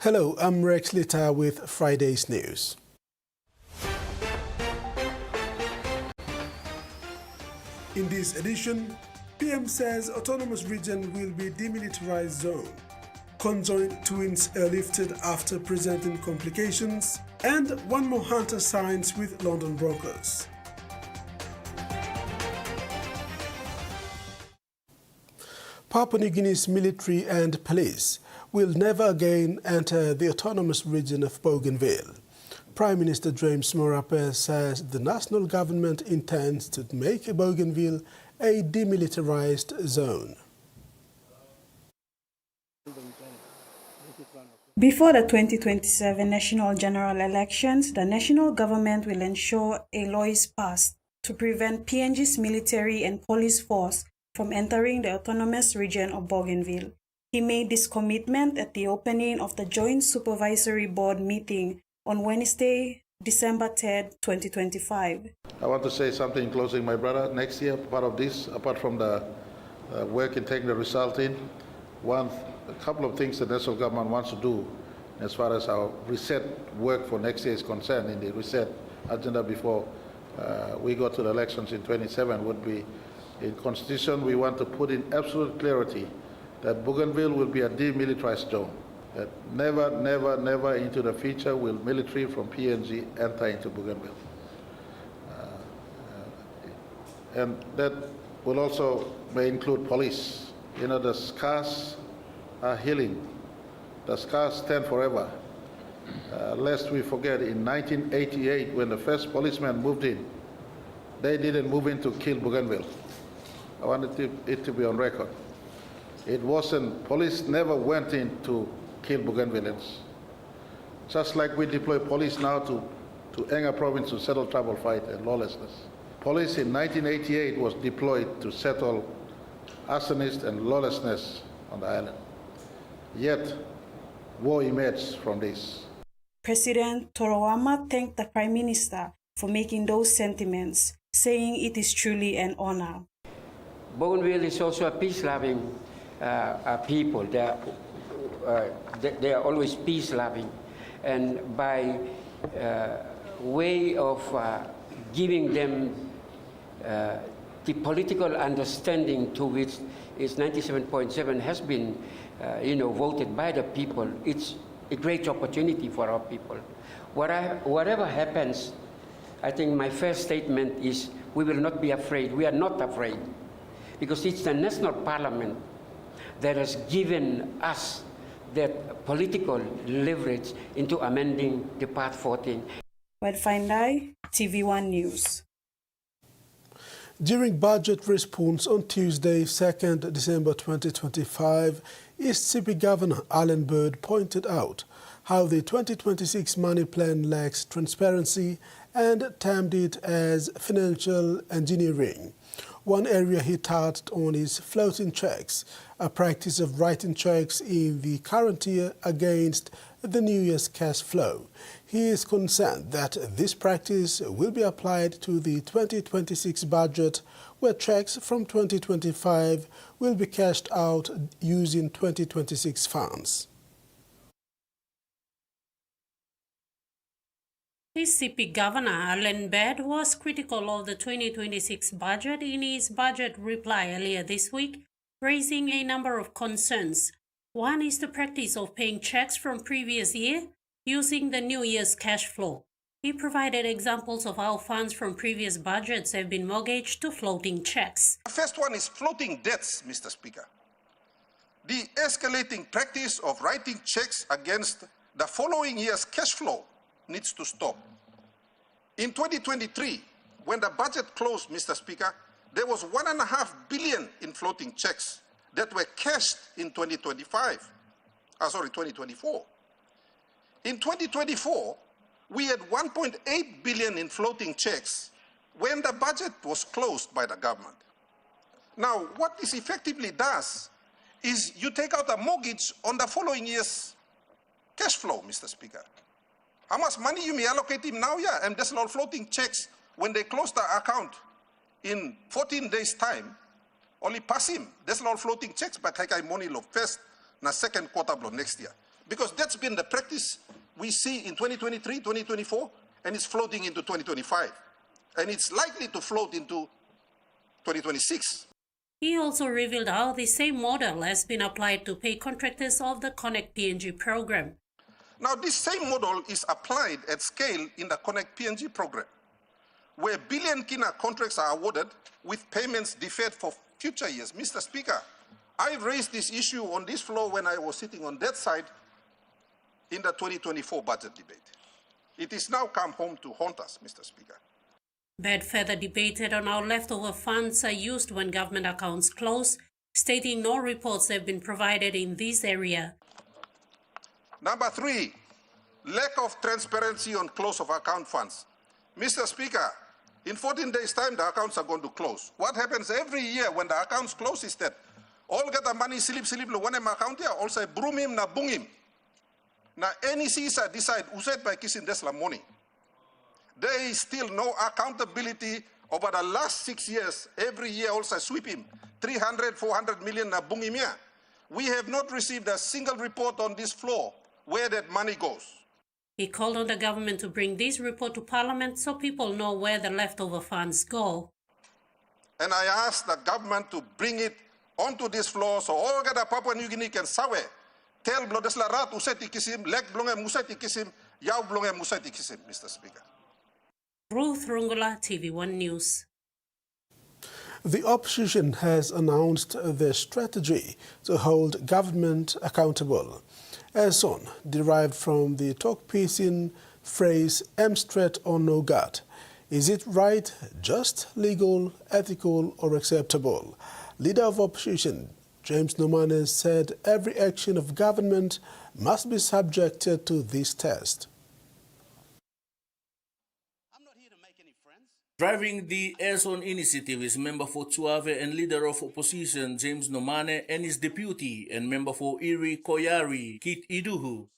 Hello, I'm Rex Litter with Friday's news. In this edition, PM says autonomous region will be demilitarized zone. Conjoined twins airlifted after presenting complications, and one more hunter signs with London brokers. Papua New Guinea's military and police will never again enter the autonomous region of Bougainville. Prime Minister James Marape says the national government intends to make Bougainville a demilitarized zone. Before the 2027 national general elections, the national government will ensure a law is passed to prevent PNG's military and police force from entering the autonomous region of Bougainville. He made this commitment at the opening of the Joint Supervisory Board meeting on Wednesday, December 3, 2025. I want to say something in closing, my brother. Next year, part of this, apart from the work in taking the result in, a couple of things the national government wants to do as far as our reset work for next year is concerned, in the reset agenda before we go to the elections in 27 would be, in Constitution, we want to put in absolute clarity that Bougainville will be a demilitarized zone, that never into the future will military from PNG enter into Bougainville. And that will also may include police. You know, the scars are healing. The scars stand forever. Lest we forget, in 1988, when the first policemen moved in, they didn't move in to kill Bougainville. I wanted it to be on record. It wasn't, police never went in to kill Bougainvilleans. Just like we deploy police now to Enga province to settle trouble fight and lawlessness. Police in 1988 was deployed to settle arsonists and lawlessness on the island. Yet, war emerged from this. President Torowama thanked the Prime Minister for making those sentiments, saying it is truly an honor. Bougainville is also a peace-loving people. They are always peace-loving. And by way of giving them the political understanding to which is 97.7 has been voted by the people, it's a great opportunity for our people. Whatever happens, I think my first statement is we will not be afraid. We are not afraid, because it's the national parliament that has given us that political leverage into amending the Part 14. Wedfindai, TVWAN News. During budget response on Tuesday, 2nd December 2025, East Sipi Governor Alan Bird pointed out how the 2026 money plan lacks transparency and termed it as financial engineering. One area he touched on is floating checks, a practice of writing checks in the current year against the new year's cash flow. He is concerned that this practice will be applied to the 2026 budget, where checks from 2025 will be cashed out using 2026 funds. Mississippi Governor Alan Bird was critical of the 2026 budget in his budget reply earlier this week, raising a number of concerns. One is the practice of paying checks from previous year using the new year's cash flow. He provided examples of how funds from previous budgets have been mortgaged to floating checks. The first one is floating debts, Mr. Speaker. The escalating practice of writing checks against the following year's cash flow needs to stop. In 2023, when the budget closed, Mr. Speaker, there was $1.5 billion in floating checks that were cashed in 2024. In 2024, we had $1.8 billion in floating checks when the budget was closed by the government. Now, what this effectively does is you take out a mortgage on the following year's cash flow, Mr. Speaker. How much money you may allocate him now? Yeah, and there's a lot of floating checks. When they close the account in 14 days' time, only pass him. There's a lot of floating checks, but I money lo first na second quarter blow next year. because that's been the practice we see in 2023, 2024, and it's floating into 2025. And it's likely to float into 2026. He also revealed how the same model has been applied to pay contractors of the Connect PNG program. Now, this same model is applied at scale in the Connect PNG program, where billion kina contracts are awarded with payments deferred for future years. Mr. Speaker, I raised this issue on this floor when I was sitting on that side in the 2024 budget debate. It is now come home to haunt us, Mr. Speaker. Bed further debated on how leftover funds are used when government accounts close, stating no reports have been provided in this area. Number 3, lack of transparency on close of account funds. Mr. Speaker, in 14 days' time, the accounts are going to close. What happens every year when the accounts close is that all get the money silip lo one account here, also broom him na bung him. Now any CISA decide usaid by kissing desla money. There is still no accountability over the last 6 years. Every year also sweep him 300, 400 million na bung him here. We have not received a single report on this floor where that money goes. He called on the government to bring this report to Parliament so people know where the leftover funds go. And I asked the government to bring it onto this floor so all the Papua New Guinea can sawe. Tell Blodesla Rat useti kisim, lek blonge museti kisim, yaw blonge museti kisim, Mr. Speaker. Ruth Rungula, TVWAN News. The opposition has announced their strategy to hold government accountable. Eson, derived from the Tok-Pisin phrase "Amstret or no gut." Is it right, just, legal, ethical or acceptable? Leader of opposition James Nomane said every action of government must be subjected to this test. Driving the Eson initiative is member for Tuave and leader of opposition James Nomane and his deputy and member for Iri Koyari, Kit Iduhu.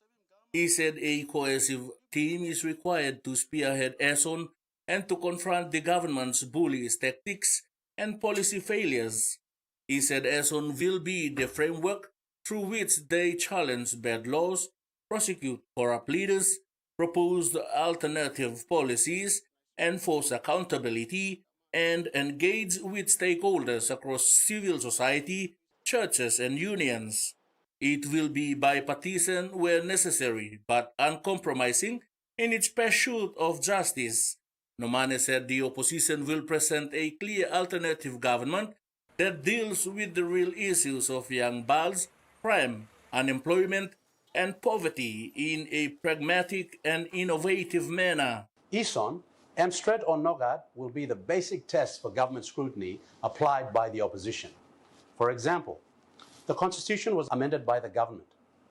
He said a cohesive team is required to spearhead Eson and to confront the government's bullies tactics and policy failures. He said Eson will be the framework through which they challenge bad laws, prosecute corrupt leaders, propose alternative policies, enforce accountability, and engage with stakeholders across civil society, churches, and unions. It will be bipartisan where necessary, but uncompromising in its pursuit of justice. Nomane said the opposition will present a clear alternative government that deals with the real issues of young births, crime, unemployment, and poverty in a pragmatic and innovative manner. Eson, Amstret or Nogat will be the basic test for government scrutiny applied by the opposition. For example, the Constitution was amended by the government.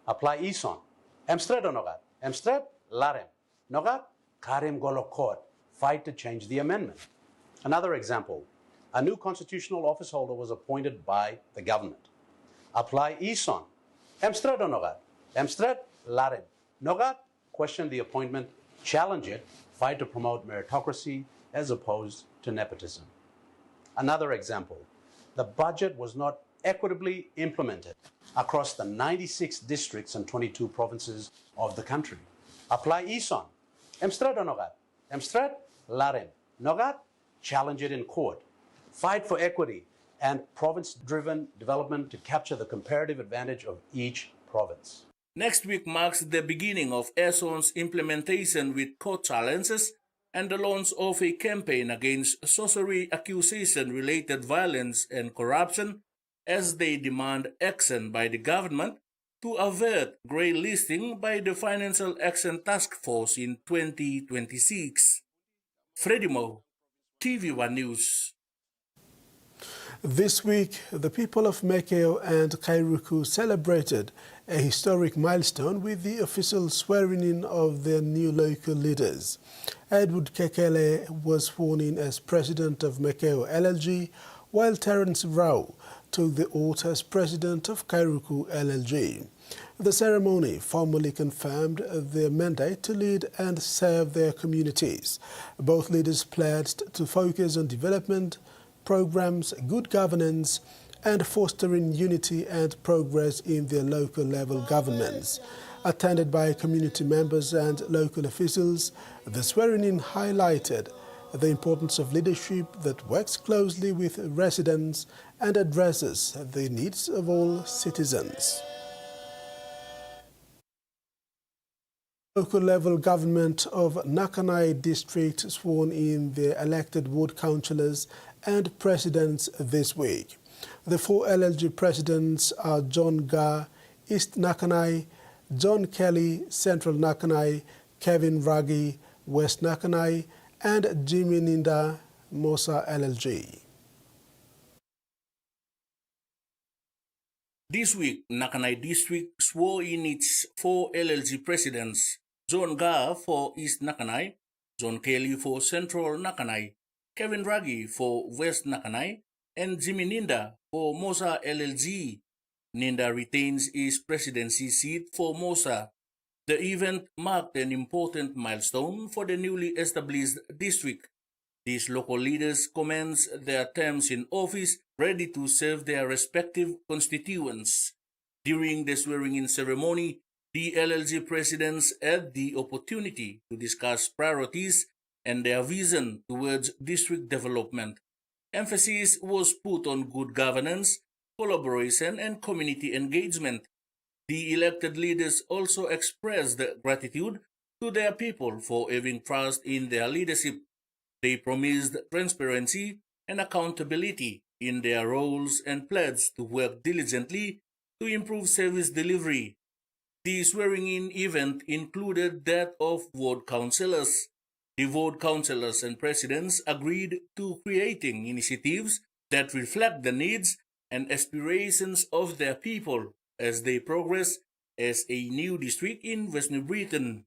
Apply Eson, Amstret or Nogat. Amstret, Larem. Nogat, Karem Golo Court. Fight to change the amendment. Another example, a new constitutional officeholder was appointed by the government. Apply Eson, Amstret or Nogat. Amstret, Larem. Nogat, question the appointment, challenge it, fight to promote meritocracy as opposed to nepotism. Another example, the budget was not equitably implemented across the 96 districts and 22 provinces of the country. Apply Eson, Amstret or Nogat. Amstret, Larem. Nogat, challenge it in court. Fight for equity and province-driven development to capture the comparative advantage of each province. Next week marks the beginning of Eson's implementation with court challenges and the launch of a campaign against sorcery accusation-related violence and corruption as they demand action by the government to avert grey listing by the Financial Action Task Force in 2026. Freddie Mo, TVWAN News. This week, the people of Mekeo and Kairuku celebrated a historic milestone with the official swearing-in of their new local leaders. Edward Kekele was sworn in as president of Mekeo LLG, while Terence Rao took the oath as president of Kairuku LLG. The ceremony formally confirmed their mandate to lead and serve their communities. Both leaders pledged to focus on development programs, good governance, and fostering unity and progress in their local level governments. Attended by community members and local officials, the swearing-in highlighted the importance of leadership that works closely with residents and addresses the needs of all citizens. Local level government of Nakanai district sworn in the elected ward councillors and presidents this week. The 4 LLG presidents are John Ga, East Nakanai, John Kelly, Central Nakanai, Kevin Rugby, West Nakanai, and Jimmy Ninda, Mosa LLG. This week, Nakanai District swore in its 4 LLG presidents, John Ga for East Nakanai, John Kelly for Central Nakanai, Kevin Rugby for West Nakanai, and Jimmy Ninda for Mosa LLG. Ninda retains his presidency seat for Mosa. The event marked an important milestone for the newly established district. These local leaders commence their terms in office ready to serve their respective constituents. During the swearing-in ceremony, the LLG presidents had the opportunity to discuss priorities and their vision towards district development. Emphasis was put on good governance, collaboration, and community engagement. The elected leaders also expressed gratitude to their people for having trust in their leadership. They promised transparency and accountability in their roles and pledged to work diligently to improve service delivery. The swearing-in event included that of ward councillors. The ward councillors and presidents agreed to creating initiatives that reflect the needs and aspirations of their people as they progress as a new district in West New Britain.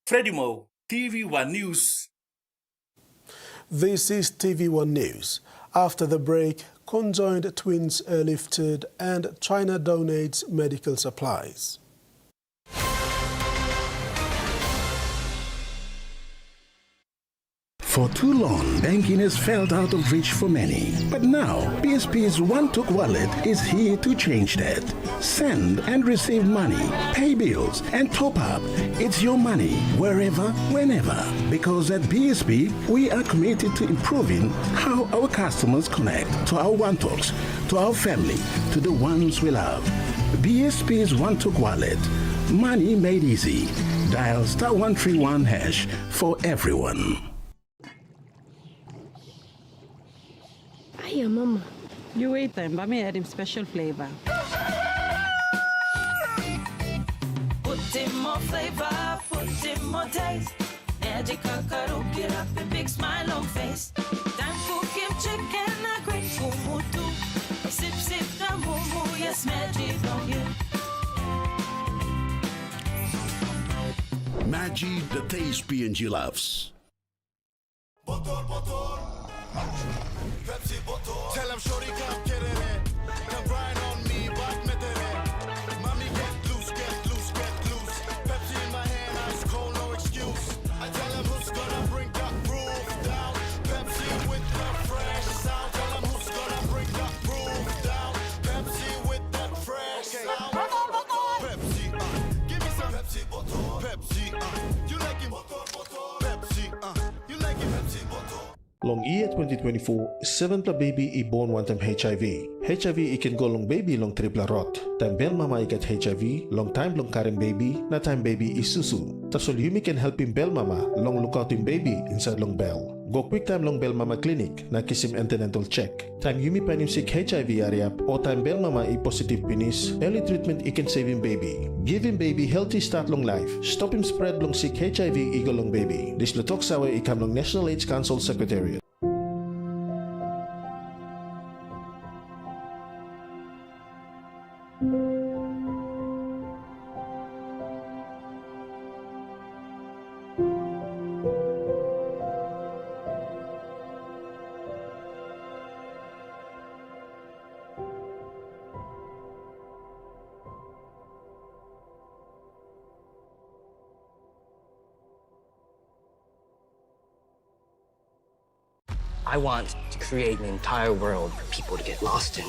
Freddie Mo, TVWAN News. This is TVWAN News. After the break, conjoined twins airlifted and China donates medical supplies. For too long, banking has felt out of reach for many. But now, BSP's One-Took Wallet is here to change that. Send and receive money, pay bills, and top up. It's your money, wherever, whenever. Because at BSP, we are committed to improving how our customers connect to our One-Toks, to our family, to the ones we love. BSP's One-Took Wallet. Money made easy. Dial *131# for everyone. Hiya, Mama. You wait then, but me add him special flavor. Put in more flavor, put in more taste. Magical cuddle, get up and big smile on face. Time for Kim chicken, a great fumu too. Sip, sip, the moo, yes, magic on you. Maggi, the taste P&G loves. Tell him shorty come get it in. Come grind on me, but met it. Mommy get loose, get loose, get loose. Pepsi in my hand, ice cold, no excuse. I tell him who's gonna bring that roof down. Pepsi with the fresh sound. Tell him who's gonna bring that roof down. Pepsi with that fresh sound. Pepsi, give me some Pepsi, Pepsi, you like it? Pepsi, you like it? Pepsi, Long year 2024, 7 baby I born one time HIV. HIV ikan go long baby long triple rot. Time bel mama ikat HIV, long time long karim baby, na time baby isusu. Tasol yumi can help him bel mama, long look out him baby inside long bell. Go quick time long bell mama clinic, na kiss him antenatal check. Time yumi pan him sick HIV area, o time bell mama I positive penis, early treatment I can save him baby. Give him baby healthy start long life. Stop him spread long sick HIV eagle long baby. This lutok sawa ikam long National AIDS Council Secretariat. I want to create an entire world for people to get lost in.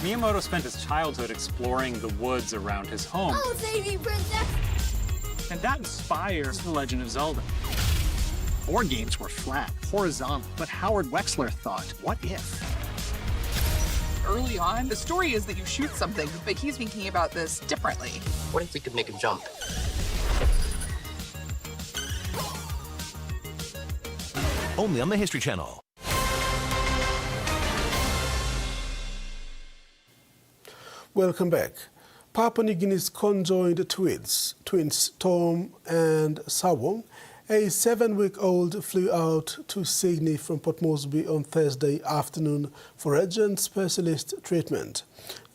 Miyamoto spent his childhood exploring the woods around his home. Oh, save me, princess! and that inspires The Legend of Zelda. Board games were flat, horizontal, but Howard Wexler thought, what if? Early on, the story is that you shoot something, but he's thinking about this differently. What if we could make a jump? Only on the History Channel. Welcome back. Papua New Guinea's conjoined twins Tom and Sawong, a 7-week-old, flew out to Sydney from Port Moresby on Thursday afternoon for urgent specialist treatment.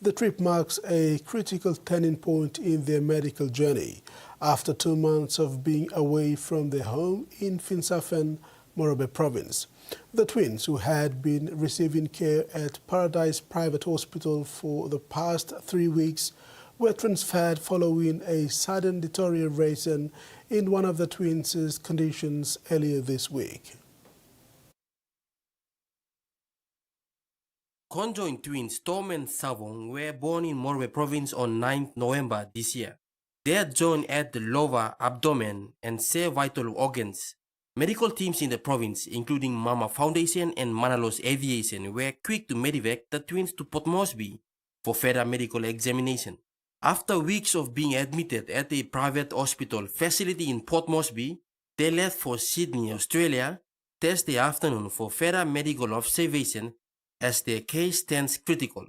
The trip marks a critical turning point in their medical journey after 2 months of being away from their home in Finsafen, Morobe Province. The twins, who had been receiving care at Paradise Private Hospital for the past 3 weeks, were transferred following a sudden deterioration in one of the twins' conditions earlier this week. Conjoined twins Tom and Sawong were born in Morobe Province on 9 November this year. They are joined at the lower abdomen and share vital organs. Medical teams in the province, including Mama Foundation and Manalos Aviation, were quick to medevac the twins to Port Moresby for further medical examination. After weeks of being admitted at a private hospital facility in Port Moresby, they left for Sydney, Australia, Thursday afternoon for further medical observation as their case stands critical.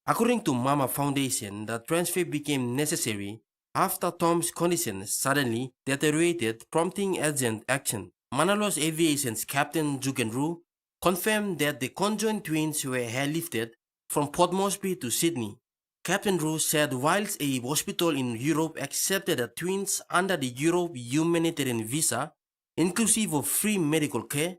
According to Mama Foundation, the transfer became necessary after Tom's condition suddenly deteriorated, prompting urgent action. Manalos Aviation's Captain Jugenru confirmed that the conjoined twins were airlifted from Port Moresby to Sydney. Captain Ru said whilst a hospital in Europe accepted the twins under the Europe humanitarian visa, inclusive of free medical care,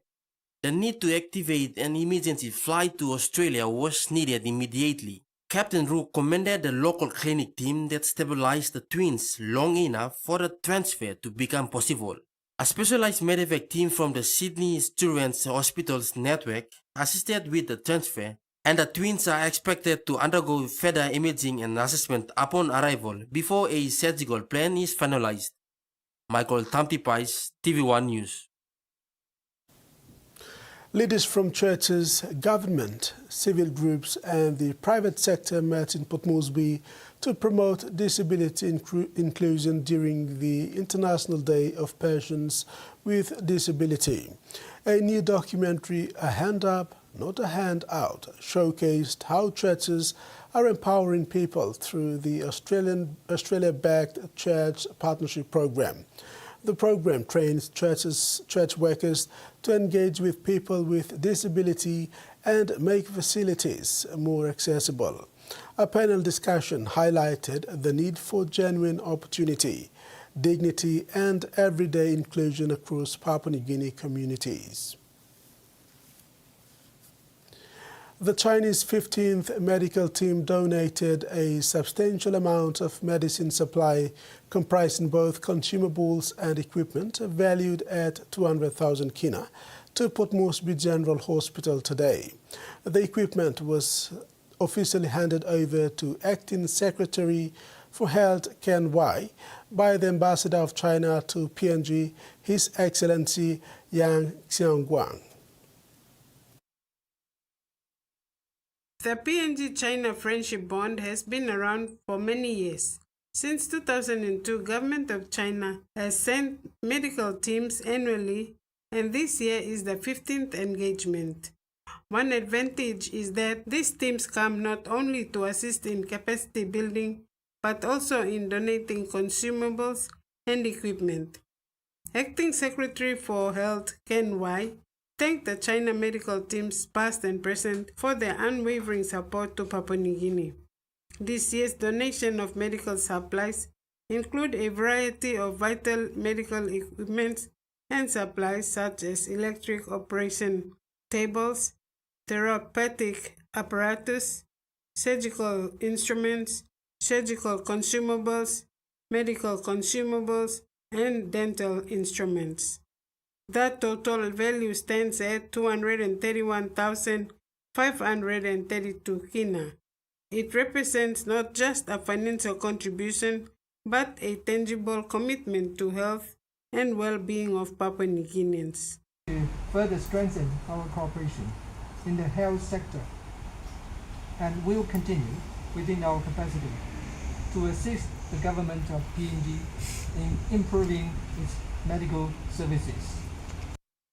the need to activate an emergency flight to Australia was needed immediately. Captain Ru commended the local clinic team that stabilized the twins long enough for the transfer to become possible. A specialized medevac team from the Sydney Children's Hospitals network assisted with the transfer, and the twins are expected to undergo further imaging and assessment upon arrival before a surgical plan is finalized. Michael Tamtipais, TVWAN News. Leaders from churches, government, civil groups and the private sector met in Port Moresby to promote disability inclusion during the International Day of Persons with Disability. A new documentary, A Hand Up, Not a Hand Out, showcased how churches are empowering people through the Australia-backed Church Partnership Program. The program trains church workers to engage with people with disability and make facilities more accessible. A panel discussion highlighted the need for genuine opportunity, dignity and everyday inclusion across Papua New Guinea communities. The Chinese 15th Medical Team donated a substantial amount of medicine supply comprising both consumables and equipment valued at 200,000 kina to Port Moresby General Hospital today. The equipment was officially handed over to Acting Secretary for Health Ken Wai by the Ambassador of China to PNG, His Excellency Yang Xiangguang. The PNG-China friendship bond has been around for many years. Since 2002, Government of China has sent medical teams annually, and this year is the 15th engagement. One advantage is that these teams come not only to assist in capacity building, but also in donating consumables and equipment. Acting Secretary for Health Ken Wai thanked the China medical teams past and present for their unwavering support to Papua New Guinea. This year's donation of medical supplies include a variety of vital medical equipment and supplies such as electric operation tables, therapeutic apparatus, surgical instruments, surgical consumables, medical consumables, and dental instruments. That total value stands at 231,532 kina. It represents not just a financial contribution, but a tangible commitment to health and well-being of Papua New Guineans. To further strengthen our cooperation in the health sector and will continue within our capacity to assist the government of PNG in improving its medical services.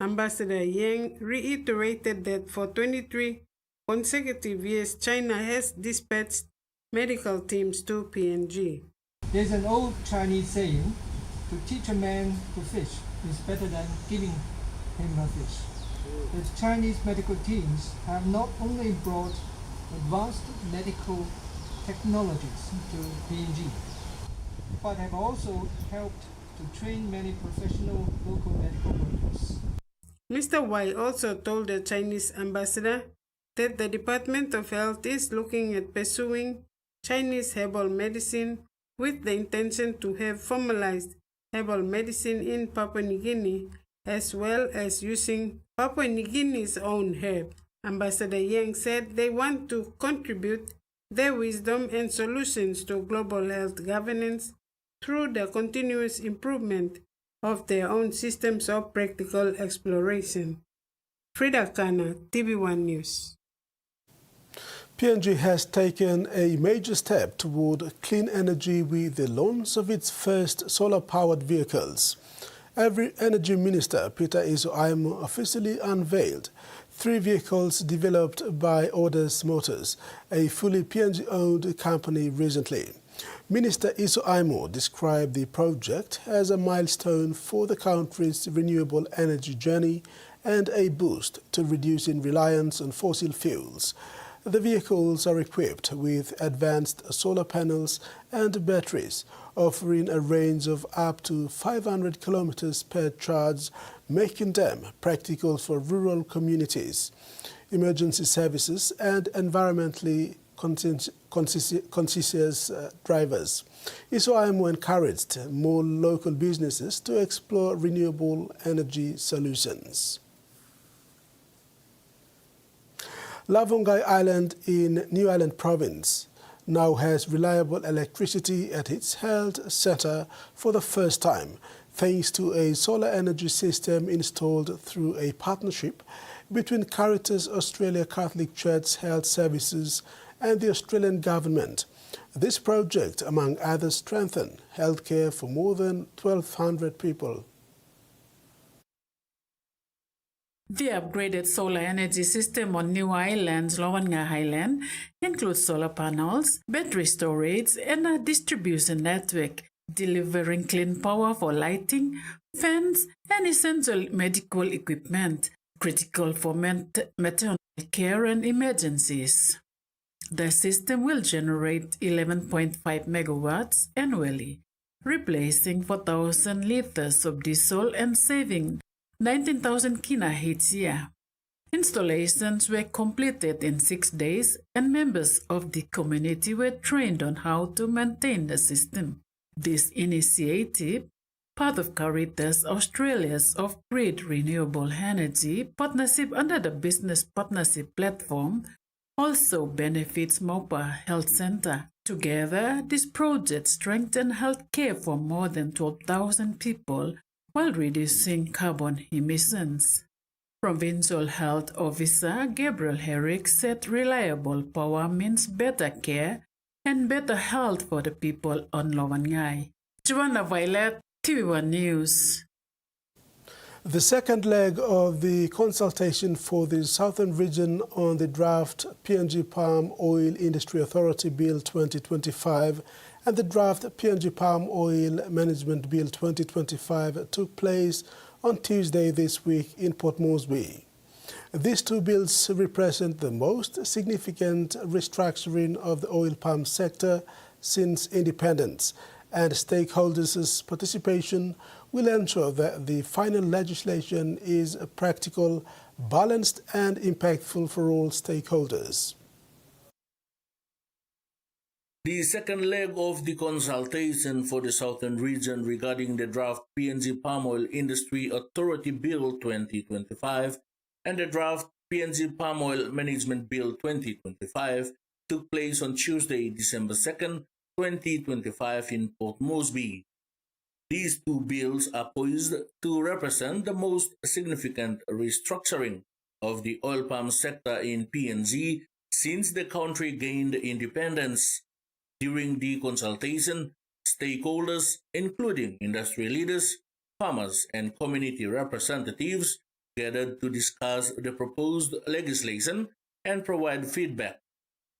Ambassador Yang reiterated that for 23 consecutive years, China has dispatched medical teams to PNG. There's an old Chinese saying, to teach a man to fish is better than giving him a fish. The Chinese medical teams have not only brought advanced medical technologies to PNG, but have also helped to train many professional local medical workers. Mr. Wai also told the Chinese ambassador that the Department of Health is looking at pursuing Chinese herbal medicine with the intention to have formalized herbal medicine in Papua New Guinea, as well as using Papua New Guinea's own herb. Ambassador Yang said they want to contribute their wisdom and solutions to global health governance through the continuous improvement of their own systems of practical exploration. Frida Kana, TVWAN News. PNG has taken a major step toward clean energy with the launch of its first solar-powered vehicles. Every Energy Minister, Peter Iso-Aimo, officially unveiled 3 vehicles developed by Orders Motors, a fully PNG-owned company, recently. Minister Iso-Aimo described the project as a milestone for the country's renewable energy journey and a boost to reducing reliance on fossil fuels. The vehicles are equipped with advanced solar panels and batteries, offering a range of up to 500 kilometers per charge, making them practical for rural communities, emergency services, and environmentally conscious drivers. Iso-Aimo encouraged more local businesses to explore renewable energy solutions. Lavongai Island in New Island Province now has reliable electricity at its health center for the first time, thanks to a solar energy system installed through a partnership between Caritas Australia Catholic Church Health Services and the Australian government. This project, among others, strengthened healthcare for more than 1,200 people. The upgraded solar energy system on New Island's Lawanga Island includes solar panels, battery storage, and a distribution network, delivering clean power for lighting, fans, and essential medical equipment, critical for maternal care and emergencies. The system will generate 11.5 megawatts annually, replacing 4,000 liters of diesel and saving 19,000 kina each year. Installations were completed in 6 days, and members of the community were trained on how to maintain the system. This initiative, part of Caritas Australia's off-grid renewable energy partnership under the Business Partnership Platform, also benefits Mopa Health Centre. Together, this project strengthens healthcare for more than 12,000 people while reducing carbon emissions. Provincial Health Officer Gabriel Herrick said reliable power means better care and better health for the people on Lawangai. Joanna Violet, TVWAN News. The second leg of the consultation for the Southern Region on the draft PNG Palm Oil Industry Authority Bill 2025 and the draft PNG Palm Oil Management Bill 2025 took place on Tuesday this week in Port Moresby. These 2 bills represent the most significant restructuring of the oil palm sector since independence, and stakeholders' participation will ensure that the final legislation is practical, balanced, and impactful for all stakeholders. The second leg of the consultation for the Southern Region regarding the draft PNG Palm Oil Industry Authority Bill 2025 and the draft PNG Palm Oil Management Bill 2025 took place on Tuesday, December 2nd, 2025 in Port Moresby. These two bills are poised to represent the most significant restructuring of the oil palm sector in PNG since the country gained independence. During the consultation, stakeholders, including industry leaders, farmers, and community representatives, gathered to discuss the proposed legislation and provide feedback.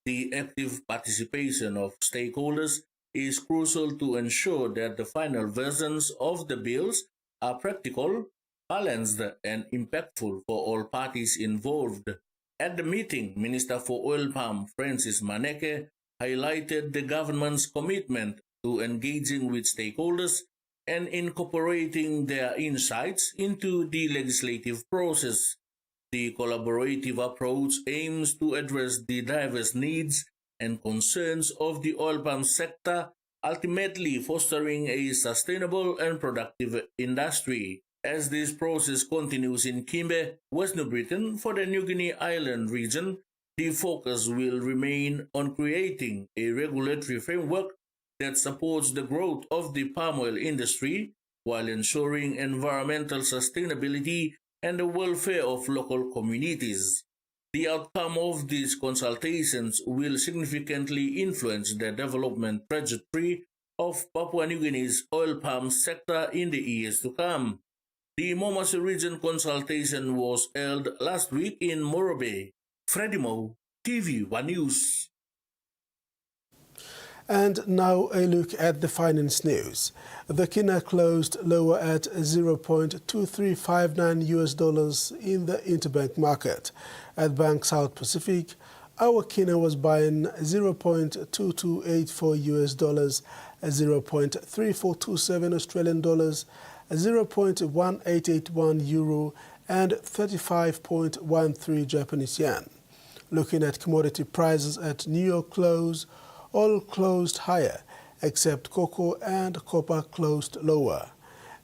The active participation of stakeholders is crucial to ensure that the final versions of the bills are practical, balanced, and impactful for all parties involved. At the meeting, Minister for Oil Palm Francis Maneke highlighted the government's commitment to engaging with stakeholders and incorporating their insights into the legislative process. The collaborative approach aims to address the diverse needs and concerns of the oil palm sector, ultimately fostering a sustainable and productive industry. As this process continues in Kimbe, West New Britain, for the New Guinea Island region, the focus will remain on creating a regulatory framework that supports the growth of the palm oil industry while ensuring environmental sustainability and the welfare of local communities. The outcome of these consultations will significantly influence the development trajectory of Papua New Guinea's oil palm sector in the years to come. The Momasi region consultation was held last week in Morobe. Freddie Mo, TVWAN News. And now a look at the finance news. The kina closed lower at 0.2359 US dollars in the interbank market. At Bank South Pacific, our kina was buying 0.2284 US dollars, 0.3427 Australian dollars, 0.1881 euro, and 35.13 Japanese yen. Looking at commodity prices at New York close, all closed higher, except cocoa and copper closed lower.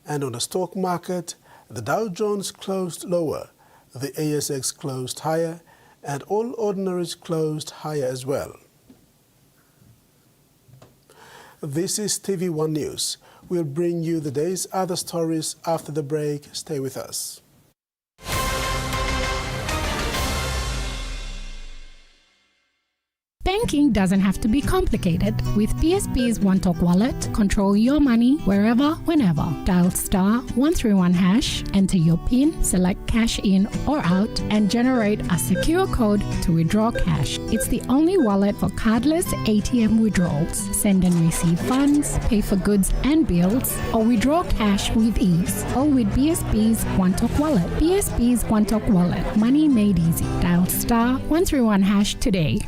And on the stock market, the Dow Jones closed lower, the ASX closed higher, and all ordinaries closed higher as well. This is TV1 News. We'll bring you the day's other stories after the break. Stay with us. Banking doesn't have to be complicated. With PSP's One Talk Wallet, control your money wherever, whenever. Dial *131#, enter your PIN, select cash in or out, and generate a secure code to withdraw cash. It's the only wallet for cardless ATM withdrawals. Send and receive funds, pay for goods and bills, or withdraw cash with ease. All with PSP's One Talk Wallet. PSP's One Talk Wallet. Money made easy. Dial *131# today.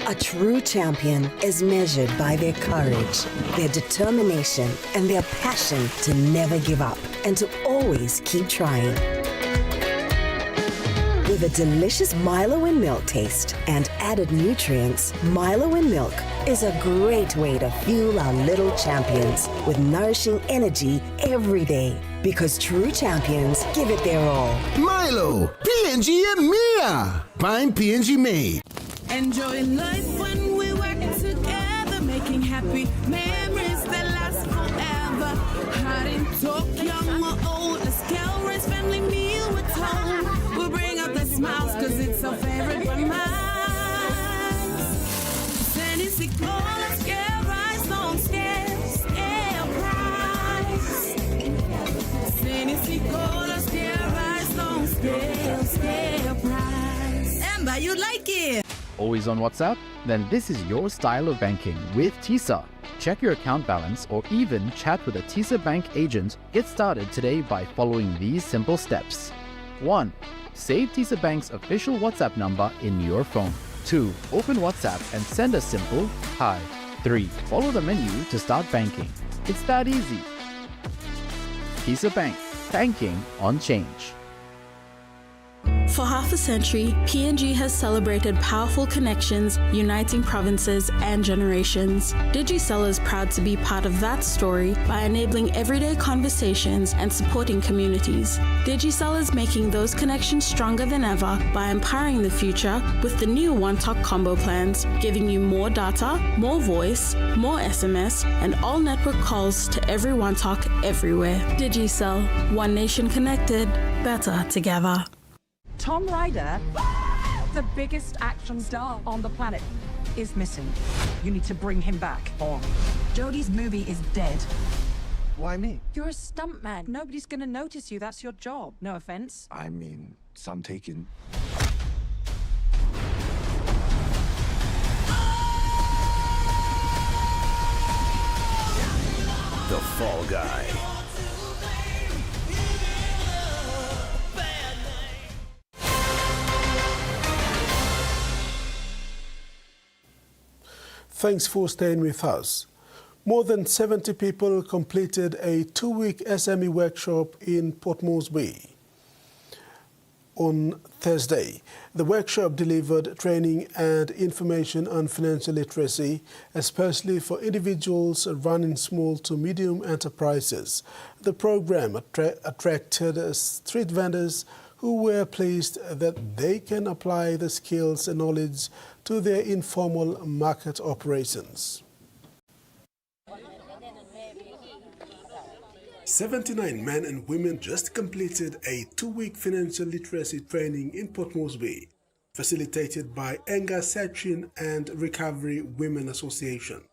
A true champion is measured by their courage, their determination, and their passion to never give up and to always keep trying. With a delicious Milo in milk taste and added nutrients, Milo in milk is a great way to fuel our little champions with nourishing energy every day. Because true champions give it their all. Milo, PNG and Mia. Find PNG made. Enjoying life when we work together, making happy memories that last forever. Hot in talk, young or old, let's raise family meal with home. We'll bring out the smiles, cause it's our favorite one minds. Tennessee cola, scare rice, don't scare price. Tennessee cola, scare rice, don't scare price. Amber, you like it? Always on WhatsApp? Then this is your style of banking with TISA. Check your account balance or even chat with a TISA Bank agent. Get started today by following these simple steps. 1. Save TISA Bank's official WhatsApp number in your phone. 2. Open WhatsApp and send a simple hi. 3. Follow the menu to start banking. It's that easy. TISA Bank. Banking on change. For half a century, PNG has celebrated powerful connections, uniting provinces and generations. Digicel is proud to be part of that story by enabling everyday conversations and supporting communities. Digicel is making those connections stronger than ever by empowering the future with the new One Talk combo plans, giving you more data, more voice, more SMS, and all network calls to every One Talk everywhere. Digicel, one nation connected, better together. Tom Ryder, the biggest action star on the planet, is missing. You need to bring him back. Jodie's movie is dead. Why me? You're a stuntman. Nobody's gonna notice you. That's your job. No offense. I mean, some taken. The Fall Guy. Thanks for staying with us. More than 70 people completed a 2-week SME workshop in Port Moresby on Thursday. The workshop delivered training and information on financial literacy, especially for individuals running small to medium enterprises. The program attracted street vendors who were pleased that they can apply the skills and knowledge to their informal market operations. 79 men and women just completed a 2-week financial literacy training in Port Moresby, facilitated by Enga Sechin and Recovery Women Association.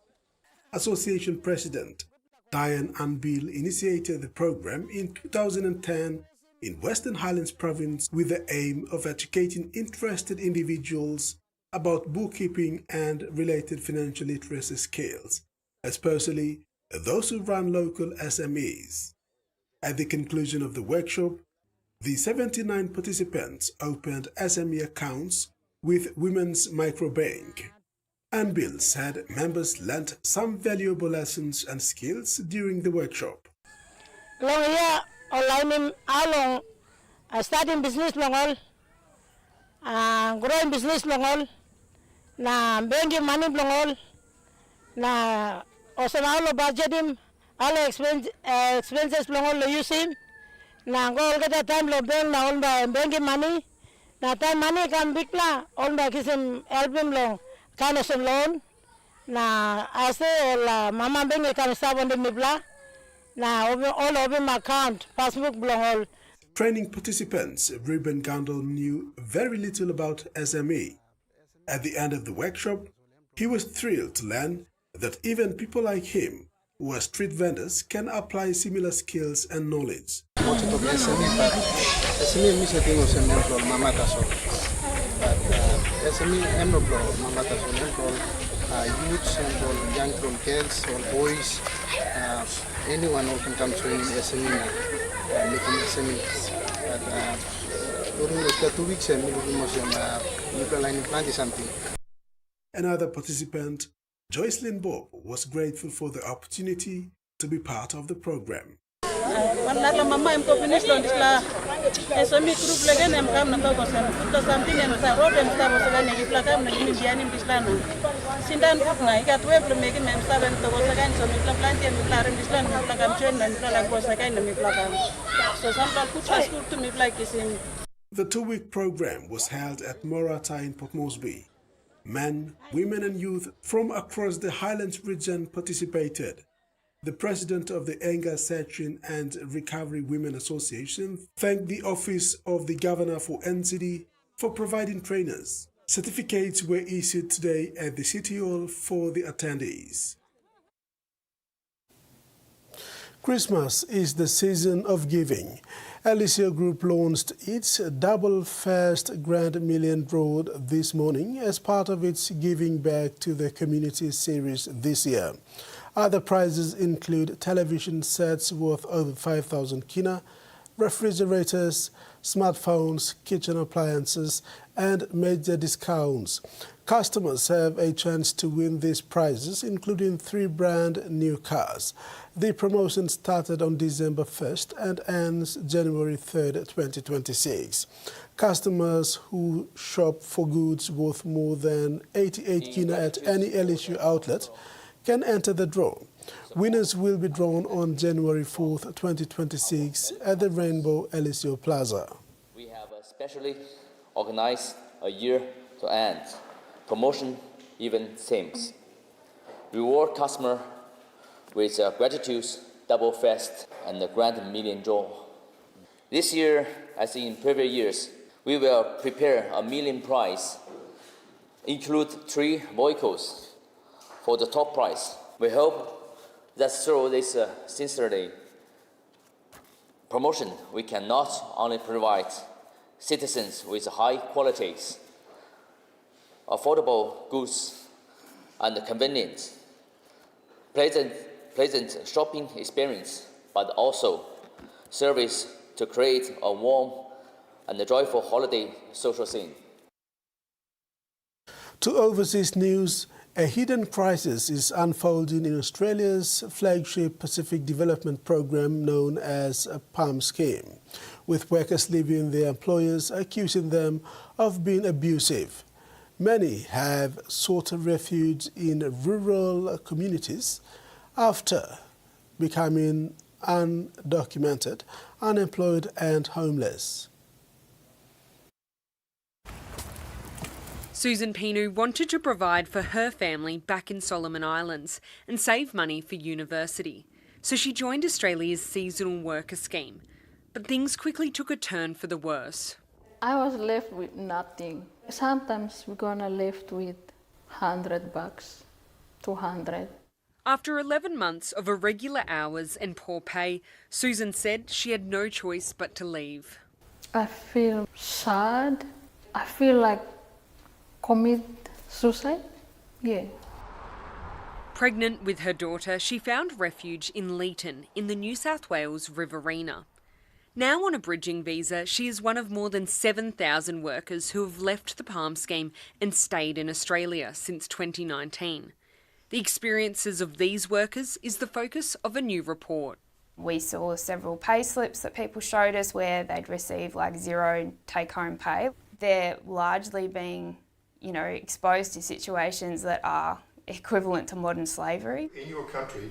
Association President Diane Anbil initiated the program in 2010 in Western Highlands Province with the aim of educating interested individuals about bookkeeping and related financial literacy skills, especially those who run local SMEs. At the conclusion of the workshop, the 79 participants opened SME accounts with Women's Microbank. Anbil said members learned some valuable lessons and skills during the workshop. Starting business growing business na banking money na also budgeting all expenses using na go get time bank na all banking money na time money come big all kisim helping kind of some loan na ase all mama bank can start on the mibla na all over my account passbook all. Training participants, Ruben Gandol knew very little about SME. At the end of the workshop, he was thrilled to learn that even people like him, who are street vendors, can apply similar skills and knowledge. Youths and all young girls or boys, anyone who can come to SME making SMEs. During the 2 weeks, we plan something. Another participant, Joycelyn Bob, was grateful for the opportunity to be part of the program. The 2-week program was held at Morata in Port Moresby. Men, women and youth from across the Highlands region participated. The president of the Enga Sechin and Recovery Women Association thanked the Office of the Governor for NCD for providing trainers. Certificates were issued today at the City Hall for the attendees. Christmas is the season of giving. Alicia Group launched its Double First Grand Million Draw this morning as part of its Giving Back to the Community series this year. Other prizes include television sets worth over 5,000 kina, refrigerators, smartphones, kitchen appliances, and major discounts. Customers have a chance to win these prizes, including 3 brand new cars. The promotion started on December 1st and ends January 3rd, 2026. Customers who shop for goods worth more than 88 kina at any LSU outlet can enter the draw. Winners will be drawn on January 4th, 2026 at the Rainbow LSU Plaza. We have specially organized a year-to-end promotion event themes. Reward customer with gratitude, double fest, and the grand million draw. This year, as in previous years, we will prepare a million prize, include 3 vehicles for the top prize. We hope that through this sincerely promotion, we can not only provide citizens with high qualities, affordable goods, and convenient, pleasant shopping experience, but also service to create a warm and joyful holiday social scene. To overseas news, a hidden crisis is unfolding in Australia's flagship Pacific Development Program known as a PALM scheme, with workers leaving their employers accusing them of being abusive. Many have sought refuge in rural communities after becoming undocumented, unemployed and homeless. Susan Pinu wanted to provide for her family back in Solomon Islands and save money for university. So she joined Australia's seasonal worker scheme. But things quickly took a turn for the worse. I was left with nothing. Sometimes we're gonna left with $100, 200. After 11 months of irregular hours and poor pay, Susan said she had no choice but to leave. I feel sad. I feel like commit suicide. Yeah. Pregnant with her daughter, she found refuge in Leeton in the New South Wales Riverina. Now on a bridging visa, she is one of more than 7,000 workers who have left the PALM scheme and stayed in Australia since 2019. The experiences of these workers is the focus of a new report. We saw several pay slips that people showed us where they'd receive like 0 take-home pay. They're largely being, exposed to situations that are equivalent to modern slavery. In your country,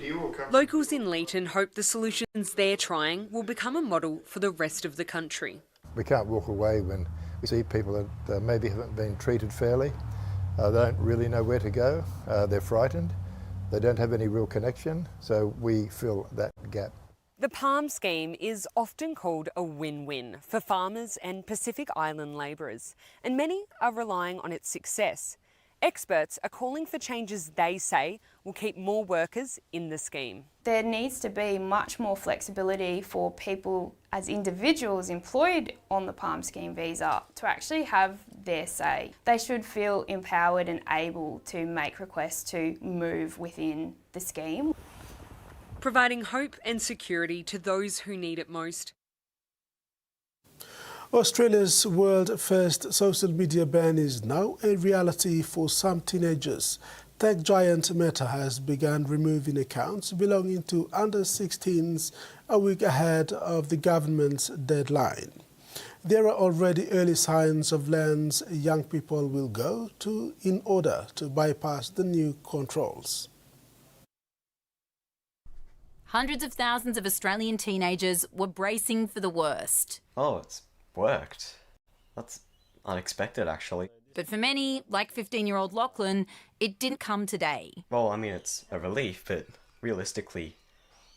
Locals in Leeton hope the solutions they're trying will become a model for the rest of the country. We can't walk away when we see people that maybe haven't been treated fairly. They don't really know where to go. They're frightened. They don't have any real connection. So we fill that gap. The PALM scheme is often called a win-win for farmers and Pacific Island labourers, and many are relying on its success. Experts are calling for changes they say will keep more workers in the scheme. There needs to be much more flexibility for people as individuals employed on the PALM scheme visa to actually have their say. They should feel empowered and able to make requests to move within the scheme. Providing hope and security to those who need it most. Australia's world-first social media ban is now a reality for some teenagers. Tech giant Meta has begun removing accounts belonging to under-16s a week ahead of the government's deadline. There are already early signs of lands young people will go to in order to bypass the new controls. Hundreds of thousands of Australian teenagers were bracing for the worst. Oh, it's worked. That's unexpected, actually. But for many, like 15-year-old Lachlan, it didn't come today. Well, I mean, it's a relief, but realistically,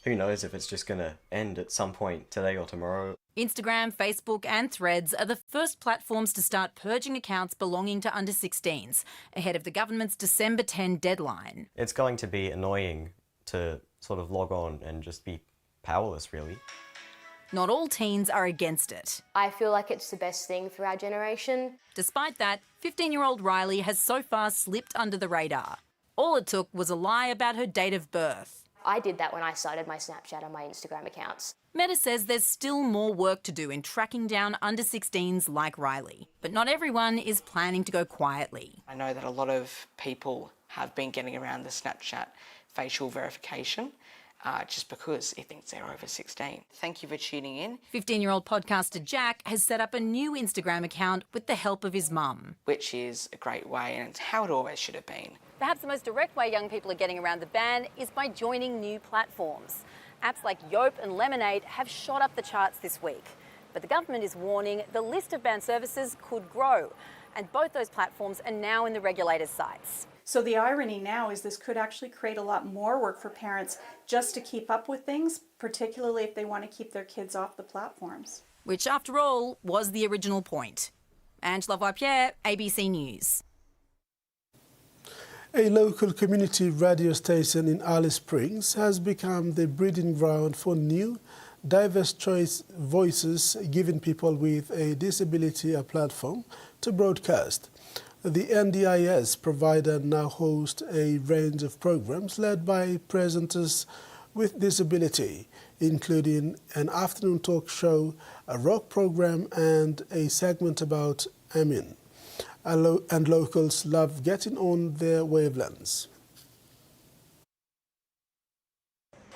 who knows if it's just going to end at some point today or tomorrow. Instagram, Facebook and Threads are the first platforms to start purging accounts belonging to under-16s, ahead of the government's December 10 deadline. It's going to be annoying to sort of log on and just be powerless, really. Not all teens are against it. I feel like it's the best thing for our generation. Despite that, 15-year-old Riley has so far slipped under the radar. All it took was a lie about her date of birth. I did that when I started my Snapchat and my Instagram accounts. Meta says there's still more work to do in tracking down under-16s like Riley, but not everyone is planning to go quietly. I know that a lot of people have been getting around the Snapchat facial verification just because it thinks they're over 16. Thank you for tuning in. 15-year-old podcaster Jack has set up a new Instagram account with the help of his mum. Which is a great way, and it's how it always should have been. Perhaps the most direct way young people are getting around the ban is by joining new platforms. Apps like Yope and Lemonade have shot up the charts this week. But the government is warning the list of banned services could grow. And both those platforms are now in the regulator's sights. So the irony now is this could actually create a lot more work for parents just to keep up with things, particularly if they want to keep their kids off the platforms. Which, after all, was the original point. Angela Vaupierre, ABC News. A local community radio station in Alice Springs has become the breeding ground for new, diverse choice voices, giving people with a disability a platform to broadcast. The NDIS provider now hosts a range of programs led by presenters with disability, including an afternoon talk show, a rock program, and a segment about Amin. And locals love getting on their wavelengths.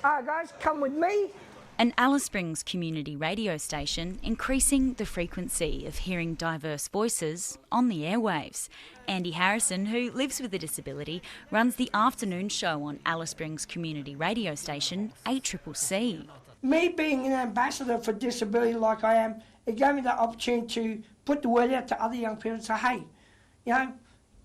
All right, guys, come with me. An Alice Springs community radio station increasing the frequency of hearing diverse voices on the airwaves. Andy Harrison, who lives with a disability, runs the afternoon show on Alice Springs community radio station 8CCC. Me being an ambassador for disability like I am, it gave me the opportunity to put the word out to other young people and say, hey, you know,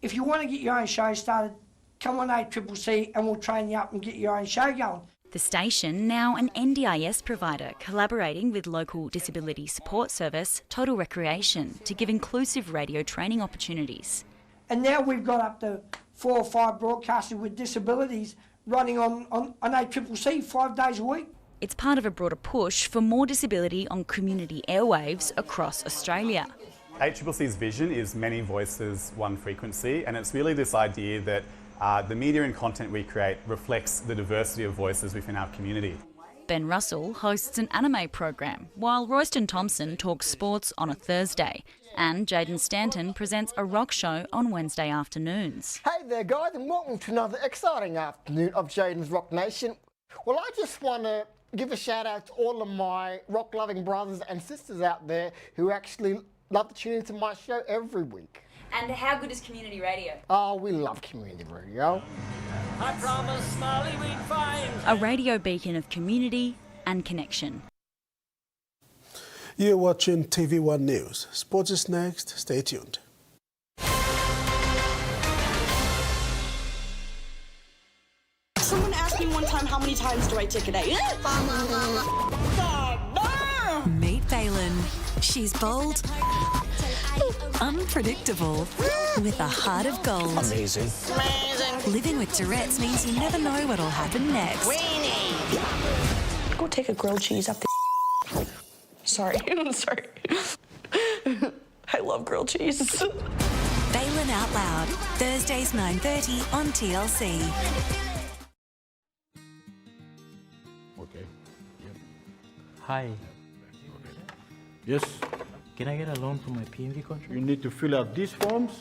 if you want to get your own show started, come on 8CCC and we'll train you up and get your own show going. The station, now an NDIS provider, collaborating with local disability support service Total Recreation to give inclusive radio training opportunities. And now we've got up to 4 or 5 broadcasters with disabilities running on 8CCC 5 days a week. It's part of a broader push for more disability on community airwaves across Australia. 8CCC's vision is many voices, one frequency, and it's really this idea that the media and content we create reflects the diversity of voices within our community. Ben Russell hosts an anime program, while Royston Thompson talks sports on a Thursday, and Jaden Stanton presents a rock show on Wednesday afternoons. Hey there guys, and welcome to another exciting afternoon of Jaden's Rock Nation. Well, I just want to give a shout out to all of my rock-loving brothers and sisters out there who actually love to tune into my show every week. And how good is community radio? Oh, we love community radio. I promised Molly we'd find A radio beacon of community and connection. You're watching TVWAN News. Sports is next. Stay tuned. Someone asked me one time, how many times do I tick a day? Meet Balin. She's bold, unpredictable, with a heart of gold. Amazing. Living with Tourette's means you never know what'll happen next. Go take a grilled cheese up the. Sorry, I'm sorry. I love grilled cheese. Balin Out Loud, Thursdays 9:30 on TLC. Okay. Yep. Hi. Yes. Can I get a loan for my PNV contract? You need to fill out these forms,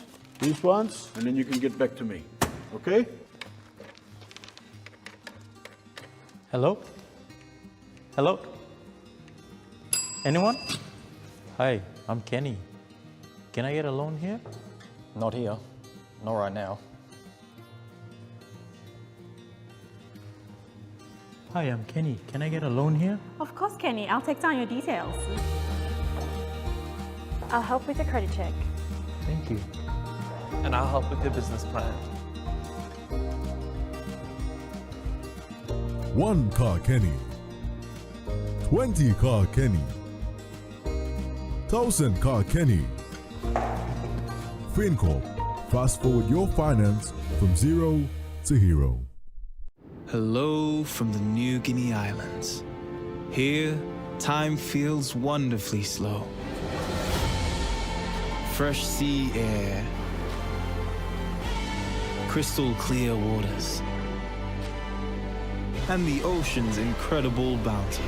these ones, and then you can get back to me. Okay? Hello? Hello? Anyone? Hi, I'm Kenny. Can I get a loan here? Not here. Not right now. Hi, I'm Kenny. Can I get a loan here? Of course, Kenny. I'll take down your details. I'll help with the credit check. Thank you. And I'll help with the business plan. 1 car Kenny. 20 car Kenny. 1000 car Kenny. FinCorp. Fast forward your finance from zero to hero. Hello from the New Guinea Islands. Here, time feels wonderfully slow. Fresh sea air, crystal clear waters, and the ocean's incredible bounty.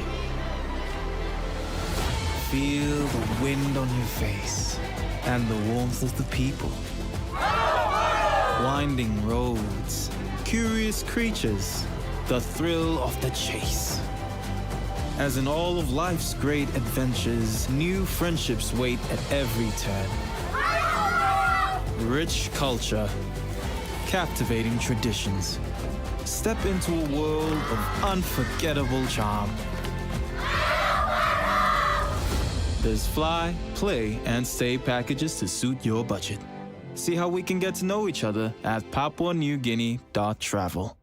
Feel the wind on your face and the warmth of the people. Winding roads, curious creatures, the thrill of the chase. As in all of life's great adventures, new friendships wait at every turn. Rich culture, captivating traditions. Step into a world of unforgettable charm. There's fly, play, and stay packages to suit your budget. See how we can get to know each other at PapuaNewGuinea.travel.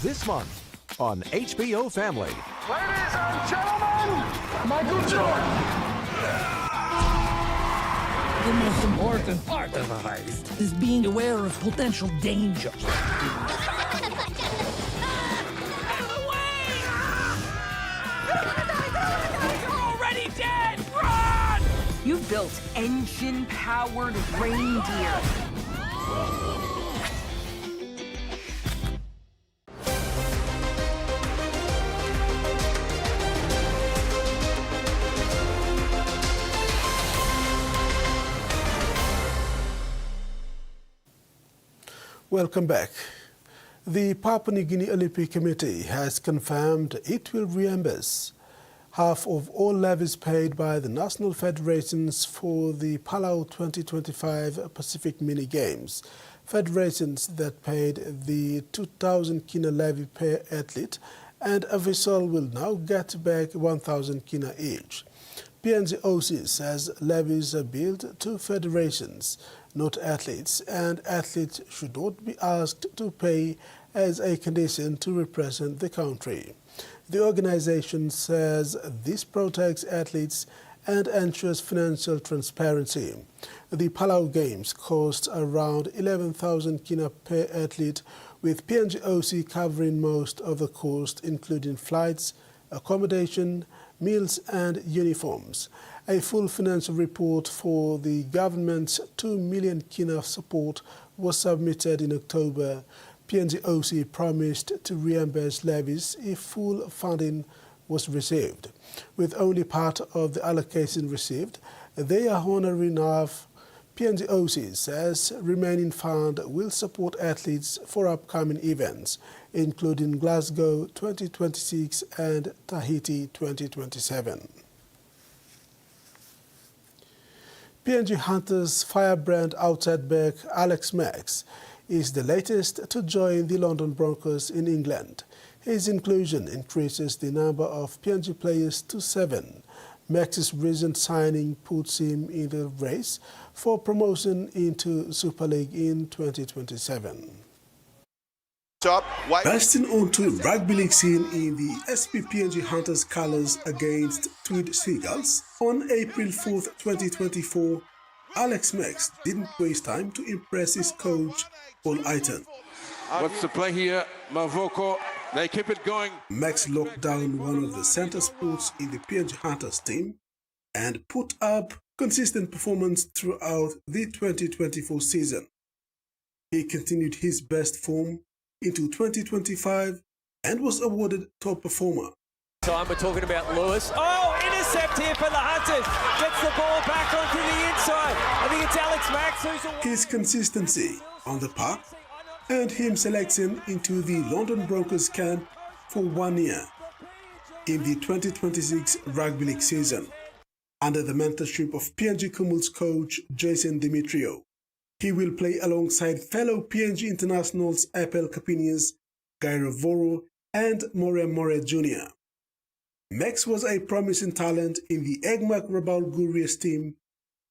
This month on HBO Family. Ladies and gentlemen, Michael Jordan. The most important part of a heist is being aware of potential danger. You built engine-powered reindeer. Welcome back. The Papua New Guinea Olympic Committee has confirmed it will reimburse half of all levies paid by the national federations for the Palau 2025 Pacific Mini Games. Federations that paid the 2,000 kina levy per athlete and a vessel will now get back 1,000 kina each. PNGOC says levies are billed to federations, not athletes, and athletes should not be asked to pay as a condition to represent the country. The organization says this protects athletes and ensures financial transparency. The Palau Games cost around 11,000 kina per athlete, with PNGOC covering most of the cost, including flights, accommodation, meals and uniforms. A full financial report for the government's 2 million kina support was submitted in October. PNGOC promised to reimburse levies if full funding was received. With only part of the allocation received, they are honouring off. PNGOC says remaining fund will support athletes for upcoming events, including Glasgow 2026 and Tahiti 2027. PNG Hunters firebrand outside back Alex Max is the latest to join the London Broncos in England. His inclusion increases the number of PNG players to 7. Max's recent signing puts him in the race for promotion into Super League in 2027. Bursting onto rugby league scene in the SPPNG Hunters colours against Tweed Seagulls on April 4th, 2024, Alex Max didn't waste time to impress his coach, Paul Aiton. What's the play here? Mavoko, they keep it going. Max locked down one of the centre spots in the PNG Hunters team and put up consistent performance throughout the 2024 season. He continued his best form into 2025 and was awarded top performer. Time we're talking about Lewis. Oh, intercept here for the Hunters. Gets the ball back onto the inside. I think it's Alex Max who's... His consistency on the park earned him selection into the London Broncos camp for 1 year in the 2026 Rugby League season under the mentorship of PNG Kumul's coach Jason Demetrio. He will play alongside fellow PNG internationals Apel Capinius, Guy Ravoro and More More Jr. Max was a promising talent in the Egmark Rabal Gurius team,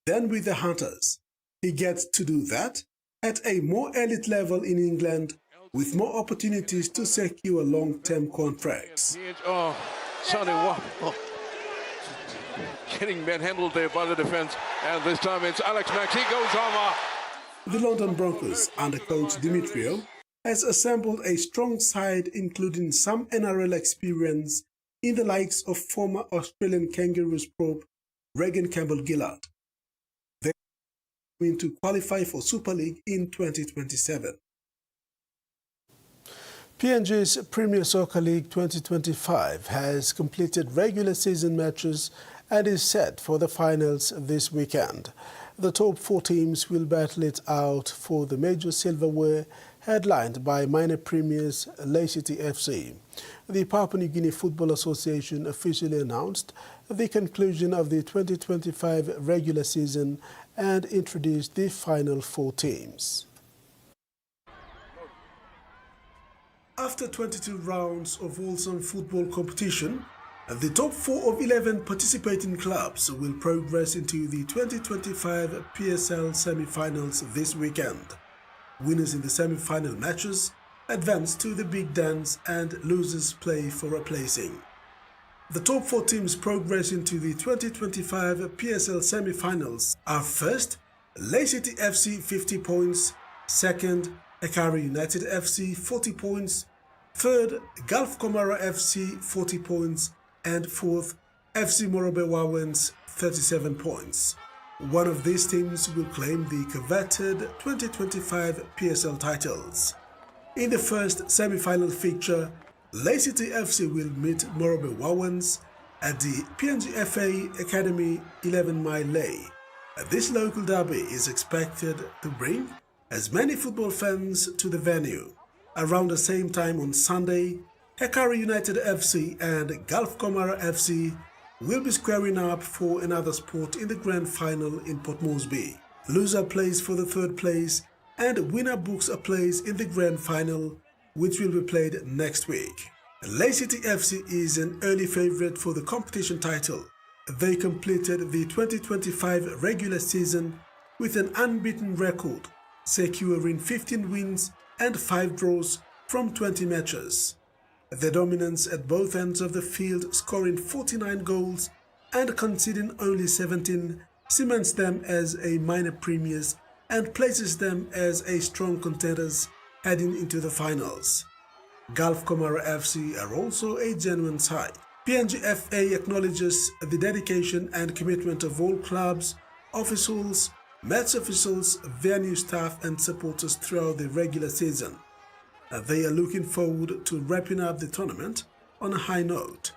then with the Hunters. He gets to do that at a more elite level in England with more opportunities to secure long-term contracts. Oh, Sonny Waffle. Getting manhandled there by the defence, and this time it's Alex Max. He goes over. The London Broncos, under coach Demetrio, has assembled a strong side including some NRL experience in the likes of former Australian Kangaroos prop Regan Campbell-Gillard. They aim to qualify for Super League in 2027. PNG's Premier Soccer League 2025 has completed regular season matches and is set for the finals this weekend. The top 4 teams will battle it out for the major silverware, headlined by minor premiers Ley City FC. The Papua New Guinea Football Association officially announced the conclusion of the 2025 regular season and introduced the final 4 teams. After 22 rounds of wholesome football competition, the top 4 of 11 participating clubs will progress into the 2025 PSL semi-finals this weekend. Winners in the semi-final matches advance to the big dance and losers play for a placing. The top 4 teams progress into the 2025 PSL semi-finals are first, Ley City FC 50 points, second, Ekari United FC 40 points, third, Gulf Comara FC 40 points, and fourth, FC Morobe Wawens 37 points. One of these teams will claim the coveted 2025 PSL titles. In the first semi-final fixture, Ley City FC will meet Morobe Wawens at the PNG FA Academy 11 Mile Ley. This local derby is expected to bring as many football fans to the venue. Around the same time on Sunday, Ekari United FC and Gulf Comara FC will be squaring up for another spot in the grand final in Port Moresby. Loser plays for the 3rd place and winner books a place in the grand final, which will be played next week. Ley City FC is an early favourite for the competition title. They completed the 2025 regular season with an unbeaten record, securing 15 wins and 5 draws from 20 matches. Their dominance at both ends of the field, scoring 49 goals and conceding only 17, cements them as a minor premiers and places them as a strong contenders heading into the finals. Gulf Comara FC are also a genuine side. PNG FA acknowledges the dedication and commitment of all clubs, officials, match officials, venue staff and supporters throughout the regular season. They are looking forward to wrapping up the tournament on a high note.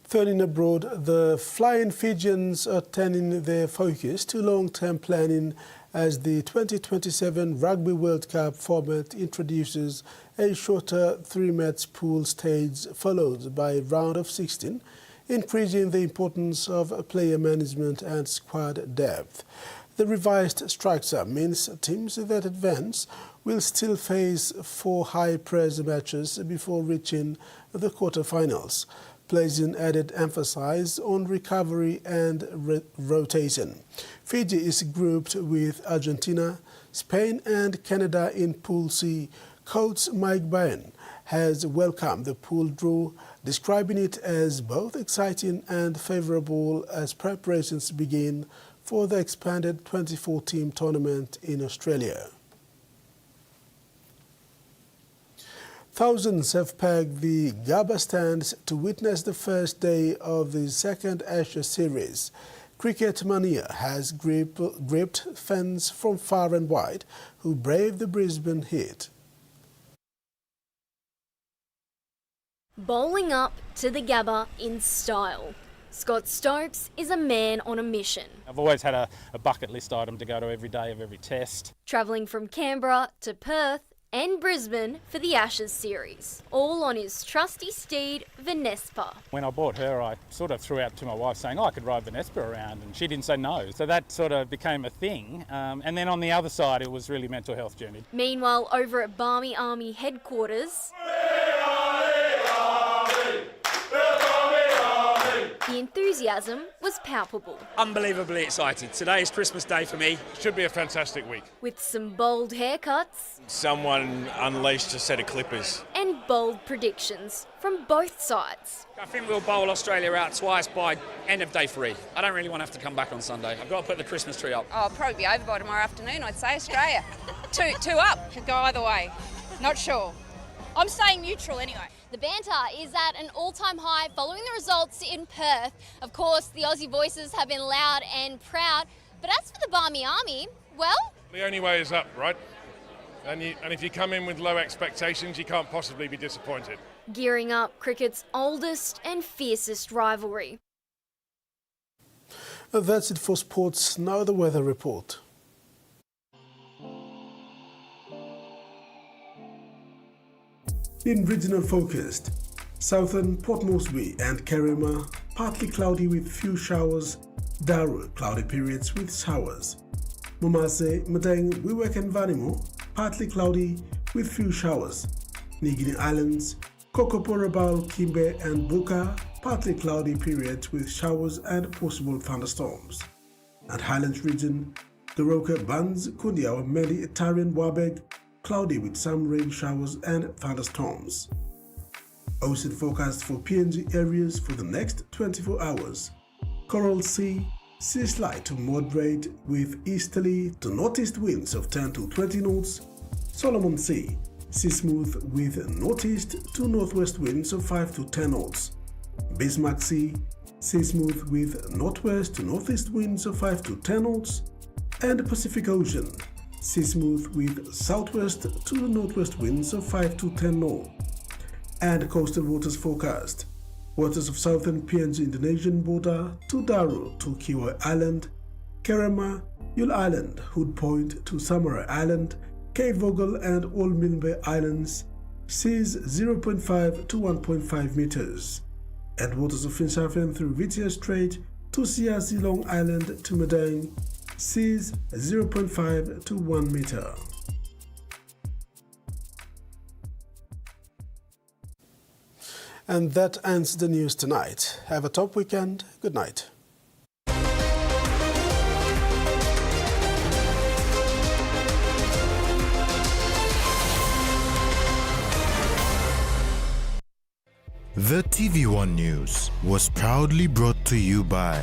Turning abroad, the Flying Fijians are turning their focus to long-term planning as the 2027 Rugby World Cup format introduces a shorter 3-match pool stage followed by a round of 16, increasing the importance of player management and squad depth. The revised structure means teams that advance will still face 4 high-pressure matches before reaching the quarterfinals, placing added emphasis on recovery and rotation. Fiji is grouped with Argentina, Spain and Canada in Pool C. Coach Mike Bain has welcomed the pool draw, describing it as both exciting and favourable as preparations begin for the expanded 24-team tournament in Australia. Thousands have packed the Gabba stands to witness the first day of the second Ashes series. Cricket mania has gripped fans from far and wide who braved the Brisbane heat. Bowling up to the Gabba in style. Scott Stokes is a man on a mission. I've always had a bucket list item to go to every day of every test. Travelling from Canberra to Perth and Brisbane for the Ashes series, all on his trusty steed, Venespa. When I bought her, I sort of threw out to my wife saying, I could ride Venespa around, and she didn't say no. So that sort of became a thing. And then on the other side, it was really mental health journey. Meanwhile, over at Barmy Army headquarters, the enthusiasm was palpable. Unbelievably excited. Today is Christmas Day for me. Should be a fantastic week. With some bold haircuts. Someone unleashed a set of clippers. And bold predictions from both sides. I think we'll bowl Australia out twice by end of day 3. I don't really want to have to come back on Sunday. I've got to put the Christmas tree up. Oh, I'll probably be over by tomorrow afternoon, I'd say. Australia. two up. Could go either way. Not sure. I'm staying neutral anyway. The banter is at an all-time high following the results in Perth. Of course, the Aussie voices have been loud and proud. But as for the Barmy Army, well... The only way is up, right? And if you come in with low expectations, you can't possibly be disappointed. Gearing up cricket's oldest and fiercest rivalry. That's it for sports. Now the weather report. In regional focused, southern Port Moresby and Kerema, partly cloudy with few showers. Daru, cloudy periods with showers. Momase, Madang, Wewak and Vanimo, partly cloudy with few showers. Nigini Islands, Kokoporabal, Kimbe and Buka, partly cloudy periods with showers and possible thunderstorms. And Highlands region, Goroka, Banz, Kundiawa, Meli, Tarian, Wabeg, cloudy with some rain showers and thunderstorms. Ocean forecast for PNG areas for the next 24 hours. Coral Sea, sea slight to moderate with easterly to northeast winds of 10 to 20 knots. Solomon Sea, sea smooth with northeast to northwest winds of 5 to 10 knots. Bismarck Sea, sea smooth with northwest to northeast winds of 5 to 10 knots. And Pacific Ocean, sea smooth with southwest to northwest winds of 5 to 10 knots. And coastal waters forecast. Waters of southern PNG Indonesian border to Daru to Kiwa Island, Kerema, Yule Island, Hood Point to Samarai Island, Cape Vogel and Old Milne Islands, seas 0.5 to 1.5 meters. And waters of Finschhafen through Vitia Strait to Siasi Long Island to Madang, seas 0.5 to 1 meter. And that ends the news tonight. Have a top weekend. Good night. The TVWAN News was proudly brought to you by